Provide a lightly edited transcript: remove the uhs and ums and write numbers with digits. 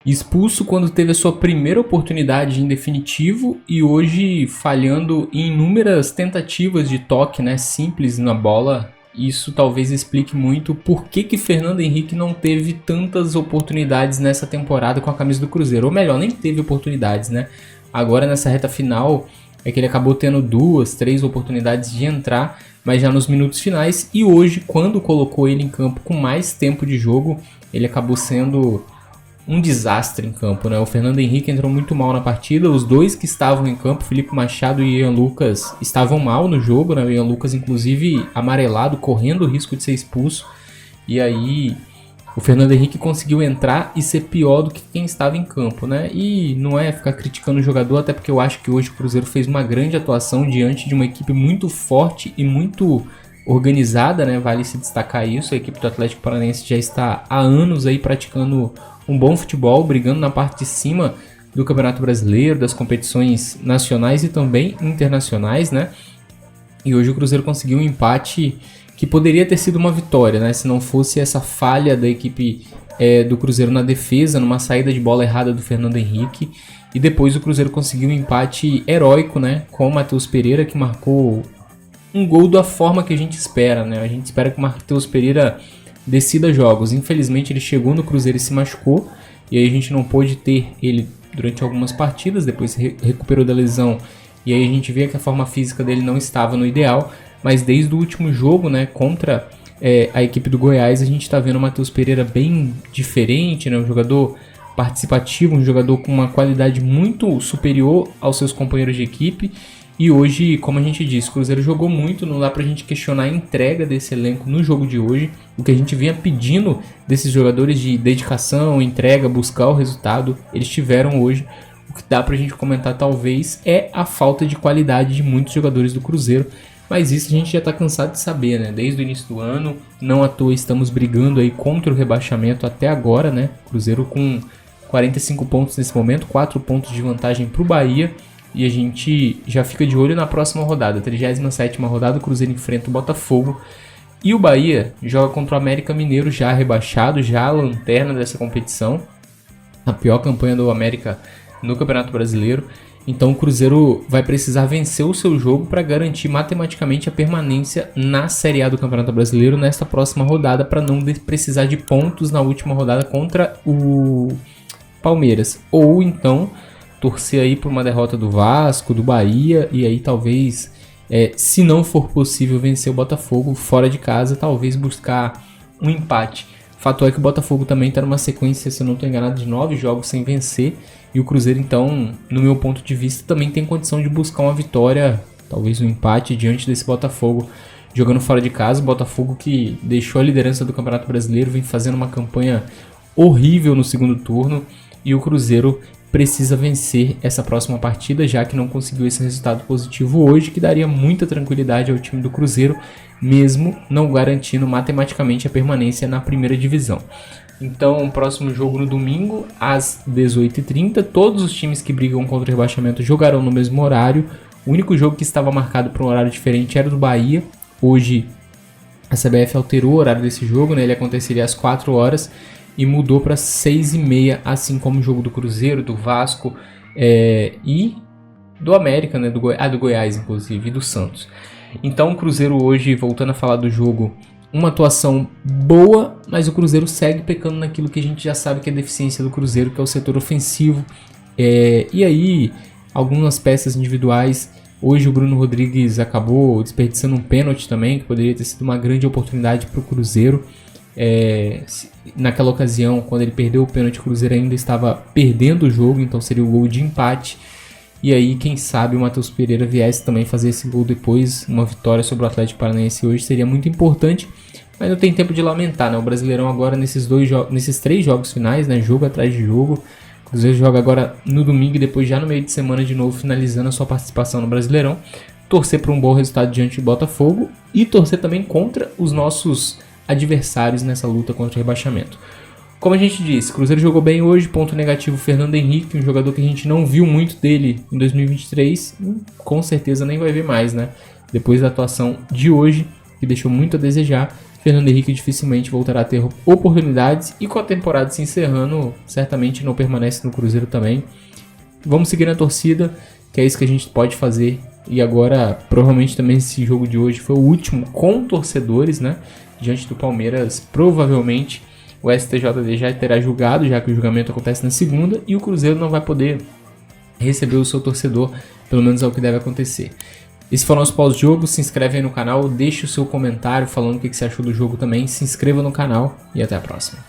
Expulso quando teve a sua primeira oportunidade em definitivo e hoje falhando em inúmeras tentativas de toque, né, simples na bola. Isso talvez explique muito por que Fernando Henrique não teve tantas oportunidades nessa temporada com a camisa do Cruzeiro. Ou melhor, nem teve oportunidades, né? Agora nessa reta final é que ele acabou tendo 2, 3 oportunidades de entrar, mas já nos minutos finais. E hoje, quando colocou ele em campo com mais tempo de jogo, ele acabou sendo um desastre em campo, né? O Fernando Henrique entrou muito mal na partida. Os dois que estavam em campo, Felipe Machado e Ian Lucas, estavam mal no jogo, né? O Ian Lucas, inclusive, amarelado, correndo o risco de ser expulso. E aí, o Fernando Henrique conseguiu entrar e ser pior do que quem estava em campo, né? E não é ficar criticando o jogador, até porque eu acho que hoje o Cruzeiro fez uma grande atuação diante de uma equipe muito forte e muito organizada, né? Vale se destacar isso. A equipe do Atlético Paranaense já está há anos aí praticando um bom futebol, brigando na parte de cima do Campeonato Brasileiro, das competições nacionais e também internacionais, né? E hoje o Cruzeiro conseguiu um empate que poderia ter sido uma vitória, né? Se não fosse essa falha da equipe do Cruzeiro na defesa, numa saída de bola errada do Fernando Henrique. E depois o Cruzeiro conseguiu um empate heróico, né? Com o Matheus Pereira, que marcou um gol da forma que a gente espera, né? A gente espera que o Matheus Pereira decida jogos. Infelizmente ele chegou no Cruzeiro e se machucou, e aí a gente não pôde ter ele durante algumas partidas, depois recuperou da lesão, e aí a gente vê que a forma física dele não estava no ideal, mas desde o último jogo, né, contra a equipe do Goiás, a gente está vendo o Matheus Pereira bem diferente, né, um jogador participativo, um jogador com uma qualidade muito superior aos seus companheiros de equipe. E hoje, como a gente disse, o Cruzeiro jogou muito, não dá pra gente questionar a entrega desse elenco no jogo de hoje. O que a gente vinha pedindo desses jogadores de dedicação, entrega, buscar o resultado, eles tiveram hoje. O que dá pra gente comentar talvez é a falta de qualidade de muitos jogadores do Cruzeiro. Mas isso a gente já tá cansado de saber, né? Desde o início do ano, não à toa estamos brigando aí contra o rebaixamento até agora, né? Cruzeiro com 45 pontos nesse momento, 4 pontos de vantagem pro Bahia. E a gente já fica de olho na próxima rodada, 37ª rodada, o Cruzeiro enfrenta o Botafogo. E o Bahia joga contra o América Mineiro, já rebaixado, já a lanterna dessa competição. A pior campanha do América no Campeonato Brasileiro. Então o Cruzeiro vai precisar vencer o seu jogo para garantir matematicamente a permanência na Série A do Campeonato Brasileiro nesta próxima rodada, para não precisar de pontos na última rodada contra o Palmeiras. Ou então torcer aí por uma derrota do Vasco, do Bahia, e aí talvez, se não for possível vencer o Botafogo fora de casa, talvez buscar um empate. Fato é que o Botafogo também está numa sequência, se eu não estou enganado, de 9 jogos sem vencer, e o Cruzeiro, então, no meu ponto de vista, também tem condição de buscar uma vitória, talvez um empate diante desse Botafogo jogando fora de casa. O Botafogo que deixou a liderança do Campeonato Brasileiro, vem fazendo uma campanha horrível no segundo turno, e o Cruzeiro precisa vencer essa próxima partida, já que não conseguiu esse resultado positivo hoje, que daria muita tranquilidade ao time do Cruzeiro, mesmo não garantindo matematicamente a permanência na primeira divisão. Então, próximo jogo no domingo, às 18h30, todos os times que brigam contra o rebaixamento jogarão no mesmo horário. O único jogo que estava marcado para um horário diferente era do Bahia. Hoje, a CBF alterou o horário desse jogo, né? Ele aconteceria às 4 horas, e mudou para 6h30, assim como o jogo do Cruzeiro, do Vasco e do América, né? do Goiás, inclusive, e do Santos. Então o Cruzeiro hoje, voltando a falar do jogo, uma atuação boa, mas o Cruzeiro segue pecando naquilo que a gente já sabe que é deficiência do Cruzeiro, que é o setor ofensivo. E aí, algumas peças individuais. Hoje o Bruno Rodrigues acabou desperdiçando um pênalti também, que poderia ter sido uma grande oportunidade para o Cruzeiro. Naquela ocasião, quando ele perdeu o pênalti, o Cruzeiro ainda estava perdendo o jogo, então seria o gol de empate. E aí, quem sabe o Matheus Pereira viesse também fazer esse gol depois, uma vitória sobre o Atlético Paranaense hoje seria muito importante, mas não tem tempo de lamentar, né? O Brasileirão agora nesses 3 jogos finais, né? Jogo atrás de jogo. O Cruzeiro joga agora no domingo e depois já no meio de semana de novo, finalizando a sua participação no Brasileirão. Torcer para um bom resultado diante do Botafogo e torcer também contra os nossos adversários nessa luta contra o rebaixamento. Como a gente disse, o Cruzeiro jogou bem hoje, ponto negativo Fernando Henrique, um jogador que a gente não viu muito dele em 2023, com certeza nem vai ver mais, né? Depois da atuação de hoje, que deixou muito a desejar, Fernando Henrique dificilmente voltará a ter oportunidades e com a temporada se encerrando, certamente não permanece no Cruzeiro também. Vamos seguir na torcida, que é isso que a gente pode fazer. E agora, provavelmente também esse jogo de hoje foi o último com torcedores, né? Diante do Palmeiras, provavelmente o STJD já terá julgado, já que o julgamento acontece na segunda, e o Cruzeiro não vai poder receber o seu torcedor, pelo menos é o que deve acontecer. Esse foi o nosso pós-jogo, se inscreve aí no canal, deixe o seu comentário falando o que você achou do jogo também, se inscreva no canal e até a próxima.